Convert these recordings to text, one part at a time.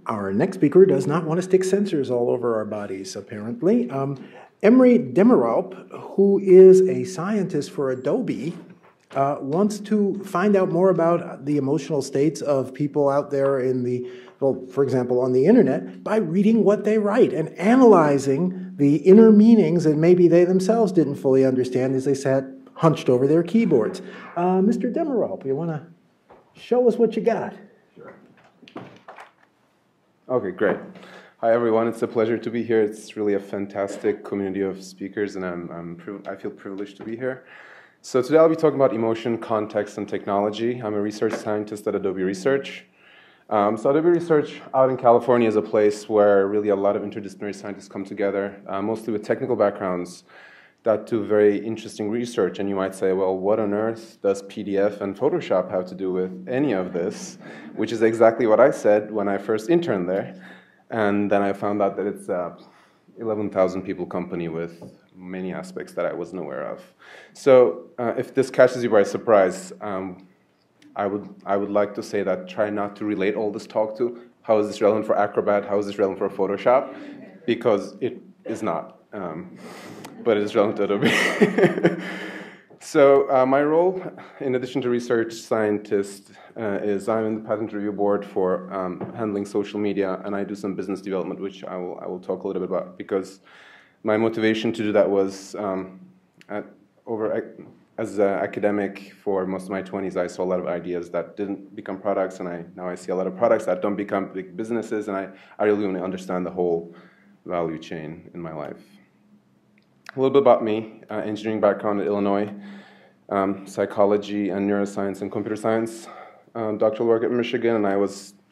Our next speaker does not want to stick sensors all over our bodies, apparently. Emre Demiralp, who is a scientist for Adobe, wants to find out more about the emotional states of people out there in the, well, for example, on the internet, by reading what they write and analyzing the inner meanings that maybe they themselves didn't fully understand as they sat hunched over their keyboards. Mr. Demiralp, you want to show us what you got? Sure. Okay, great. Hi, everyone. It's a pleasure to be here. It's really a fantastic community of speakers, and I feel privileged to be here. So today I'll be talking about emotion, context, and technology. I'm a research scientist at Adobe Research. So Adobe Research out in California is a place where really a lot of interdisciplinary scientists come together, mostly with technical backgrounds that do very interesting research. And you might say, well, what on earth does PDF and Photoshop have to do with any of this? Which is exactly what I said when I first interned there. And then I found out that it's a 11,000 people company with many aspects that I wasn't aware of. So if this catches you by surprise, I would like to say that try not to relate all this talk to how is this relevant for Acrobat, how is this relevant for Photoshop, because it is not. But it is relevant to Adobe. So my role, in addition to research scientist, is I'm in the patent review board for handling social media, and I do some business development, which I will talk a little bit about, because my motivation to do that was as an academic for most of my 20s, I saw a lot of ideas that didn't become products, and now I see a lot of products that don't become big businesses, and I really want to understand the whole value chain in my life. A little bit about me, engineering background at Illinois, psychology and neuroscience and computer science, doctoral work at Michigan, and I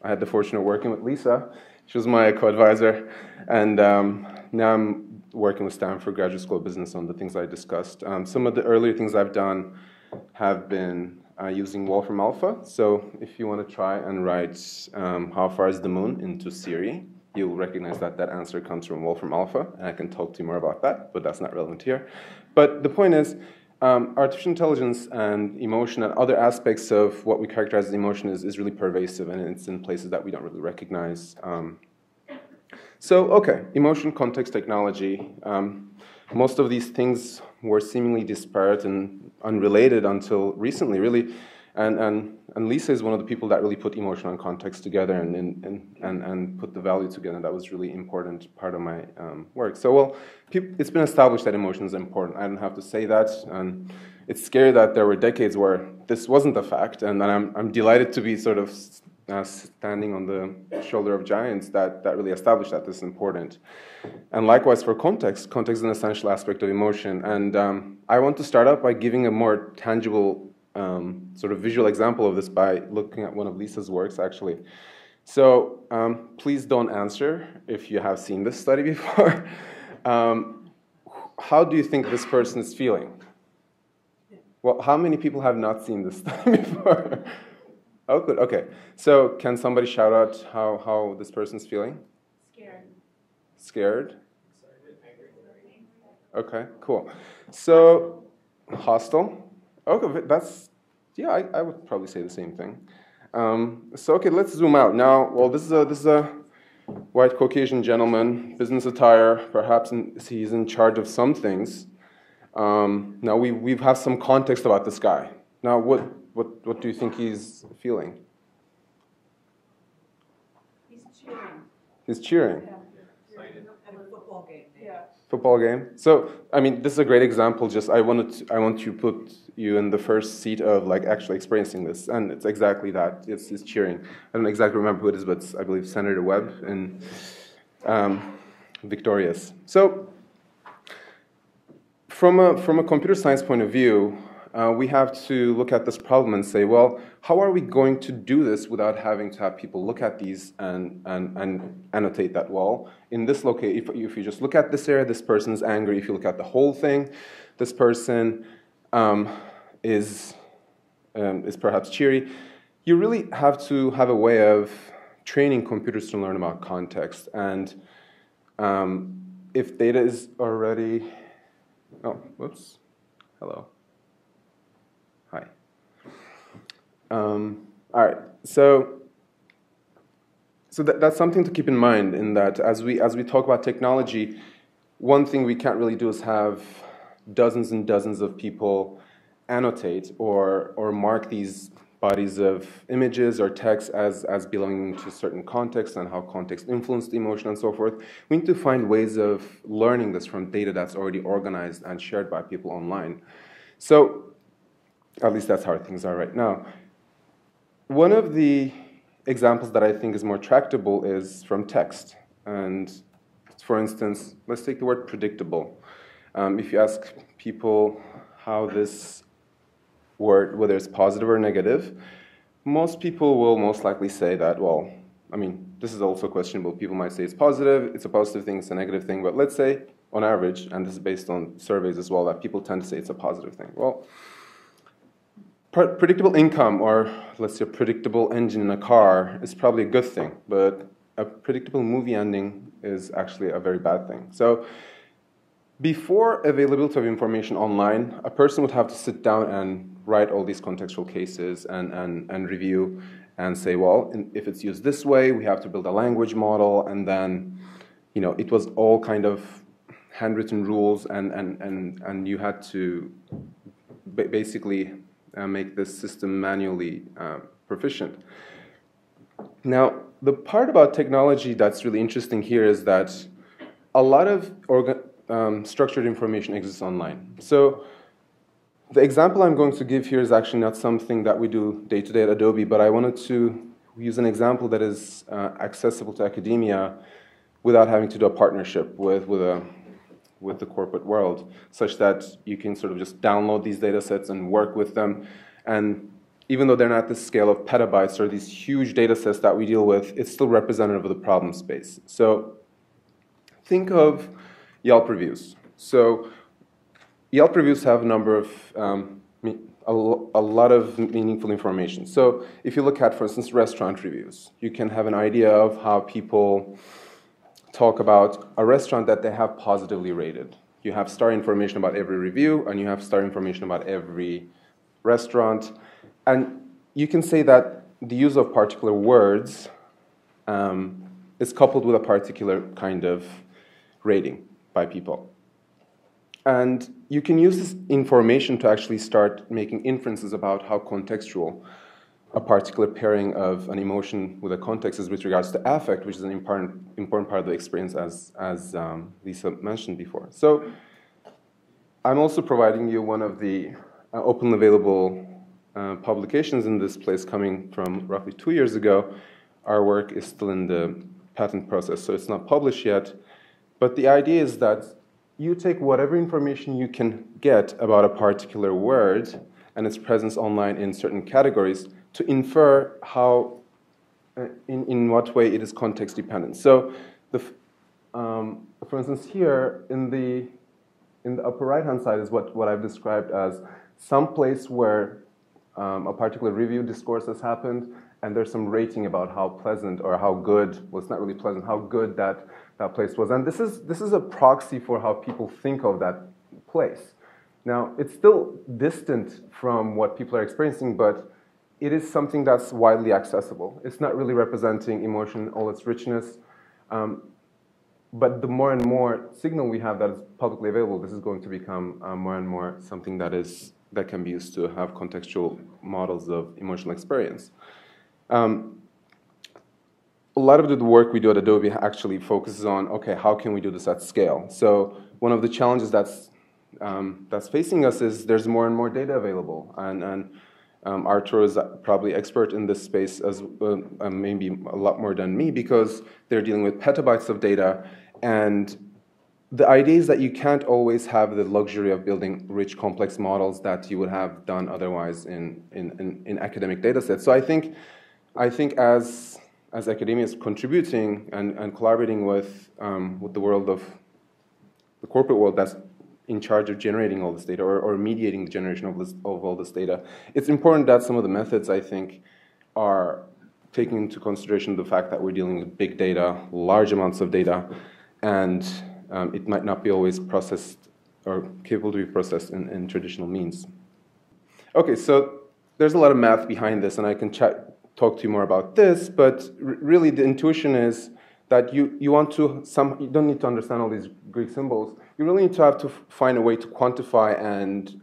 had the fortune of working with Lisa. She was my co-advisor, and now I'm working with Stanford Graduate School of Business on the things I discussed. Some of the earlier things I've done have been using Wolfram Alpha. So if you want to try and write how far is the moon into Siri, you'll recognize that that answer comes from Wolfram Alpha, and I can talk to you more about that, but that's not relevant here. But the point is, artificial intelligence and emotion and other aspects of what we characterize as emotion is really pervasive, and it's in places that we don't really recognize. So, okay, emotion, context, technology. Most of these things were seemingly disparate and unrelated until recently, really. And Lisa is one of the people that really put emotion and context together and put the value together. That was really important part of my work. So, well, it's been established that emotion is important. I don't have to say that. And it's scary that there were decades where this wasn't a fact. And I'm delighted to be sort of standing on the shoulder of giants that really established that this is important. And likewise for context. Context is an essential aspect of emotion. And I want to start out by giving a more tangible sort of visual example of this by looking at one of Lisa's works, actually. So please don't answer if you have seen this study before. How do you think this person is feeling? Well, how many people have not seen this study before? Oh, good. Okay. So can somebody shout out how this person's feeling? Scared. Scared? Okay, cool. So hostile? Okay, yeah, I would probably say the same thing. So, okay, let's zoom out. Now, well, this is a white Caucasian gentleman, business attire, perhaps he's in charge of some things. Now, we have some context about this guy. Now, what do you think he's feeling? He's cheering. He's cheering. Yeah. At a football game. Yeah. Football game. So, I mean, this is a great example. Just I want to put you in the first seat of like actually experiencing this, and it's exactly that. It's cheering. I don't exactly remember who it is, but it's, I believe Senator Webb and Victorious. So, from a computer science point of view, we have to look at this problem and say, well, how are we going to do this without having to have people look at these and annotate that? Well, in this location, if you just look at this area, this person's angry. If you look at the whole thing, this person is perhaps cheery. You really have to have a way of training computers to learn about context. And if data is already, oh, whoops, hello. Hi. All right, so So that's something to keep in mind, in that as we talk about technology, one thing we can't really do is have dozens and dozens of people annotate or mark these bodies of images or text as belonging to certain context and how context influenced emotion and so forth. We need to find ways of learning this from data that's already organized and shared by people online. So at least that's how things are right now. One of the examples that I think is more tractable is from text. And for instance, let's take the word predictable. If you ask people how this word, whether it's positive or negative, most people will most likely say that, well, I mean, this is also questionable. People might say it's positive, it's a positive thing, it's a negative thing, but let's say, on average, and this is based on surveys as well, that people tend to say it's a positive thing. Well, predictable income, or let's say a predictable engine in a car, is probably a good thing, but a predictable movie ending is actually a very bad thing. So before availability of information online, a person would have to sit down and write all these contextual cases and review and say, well, if it's used this way, we have to build a language model, and then, you know, it was all kind of handwritten rules, and you had to basically make this system manually proficient. Now, the part about technology that's really interesting here is that a lot of structured information exists online. So the example I'm going to give here is actually not something that we do day-to-day at Adobe, but I wanted to use an example that is accessible to academia without having to do a partnership with the corporate world, such that you can sort of just download these data sets and work with them. And even though they're not the scale of petabytes or these huge data sets that we deal with, it's still representative of the problem space. So think of Yelp reviews. So Yelp reviews have a number of, a lot of meaningful information. So if you look at, for instance, restaurant reviews, you can have an idea of how people talk about a restaurant that they have positively rated. You have star information about every review, and you have star information about every restaurant. And you can say that the use of particular words is coupled with a particular kind of rating by people. And you can use this information to actually start making inferences about how contextual a particular pairing of an emotion with a context is with regards to affect, which is an important part of the experience, as Lisa mentioned before. So I'm also providing you one of the openly available publications in this place coming from roughly 2 years ago. Our work is still in the patent process, so it's not published yet. But the idea is that you take whatever information you can get about a particular word and its presence online in certain categories to infer how, in what way it is context dependent. So, for instance, here in the upper right-hand side is what I've described as some place where a particular review discourse has happened, and there's some rating about how pleasant or how good, well, it's not really pleasant, how good that place was. And this is a proxy for how people think of that place. Now, it's still distant from what people are experiencing, but it is something that's widely accessible. It's not really representing emotion, all its richness. But the more and more signal we have that is publicly available, this is going to become more and more something that can be used to have contextual models of emotional experience. A lot of the work we do at Adobe actually focuses on, okay, how can we do this at scale? So one of the challenges that's facing us is there's more and more data available, and Arturo is probably expert in this space as maybe a lot more than me, because they're dealing with petabytes of data, and the idea is that you can't always have the luxury of building rich, complex models that you would have done otherwise in academic data sets. So I think as academia is contributing and collaborating with the world of the corporate world that's in charge of generating all this data or mediating the generation of all this data, it's important that some of the methods, I think, are taking into consideration the fact that we're dealing with big data, large amounts of data, and it might not be always processed or capable to be processed in traditional means. Okay, so there's a lot of math behind this, and I can talk to you more about this, but really the intuition is that you want to, you don't need to understand all these Greek symbols. You really need to have to find a way to quantify and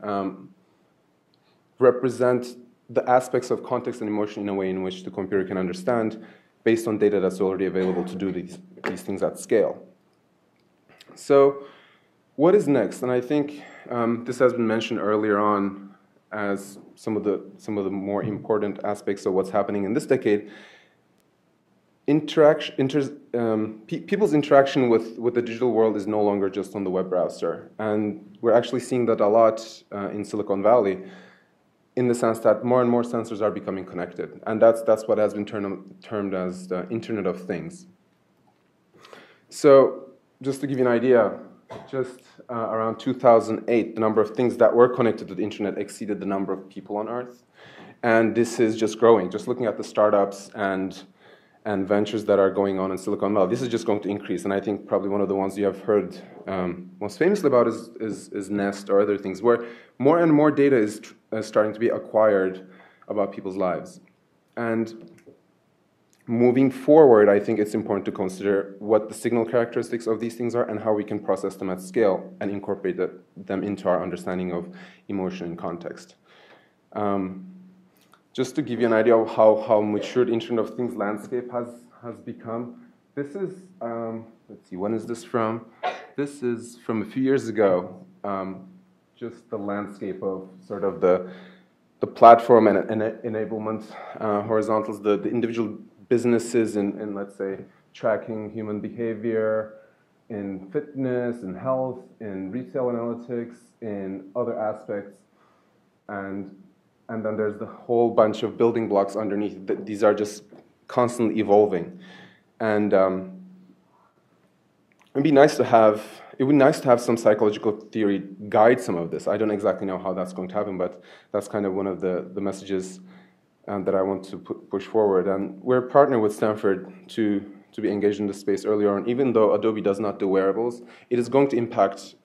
represent the aspects of context and emotion in a way in which the computer can understand based on data that's already available to do these things at scale. So what is next? And I think this has been mentioned earlier on as some of the more important aspects of what's happening in this decade. People's interaction with the digital world is no longer just on the web browser. And we're actually seeing that a lot in Silicon Valley, in the sense that more and more sensors are becoming connected. And that's what has been termed as the Internet of Things. So just to give you an idea, just around 2008, the number of things that were connected to the internet exceeded the number of people on Earth. And this is just growing. Just looking at the startups and ventures that are going on in Silicon Valley, this is just going to increase. And I think probably one of the ones you have heard most famously about is Nest or other things, where more and more data is starting to be acquired about people's lives. And moving forward, I think it's important to consider what the signal characteristics of these things are and how we can process them at scale and incorporate them into our understanding of emotion and context. Just to give you an idea of how mature the Internet of Things landscape has become, this is, let's see, when is this from? This is from a few years ago, just the landscape of sort of the platform and enablement horizontals, the individual businesses in, let's say, tracking human behavior, in fitness, in health, in retail analytics, in other aspects. And then there's the whole bunch of building blocks underneath. These are just constantly evolving. And it'd be nice to have some psychological theory guide some of this. I don't exactly know how that's going to happen, but that's kind of one of the messages that I want to push forward. And we're partnered with Stanford to be engaged in this space earlier on. Even though Adobe does not do wearables, it's going to impact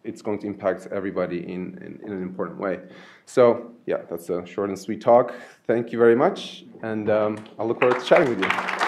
everybody in an important way. So yeah, that's a short and sweet talk. Thank you very much, and I'll look forward to chatting with you.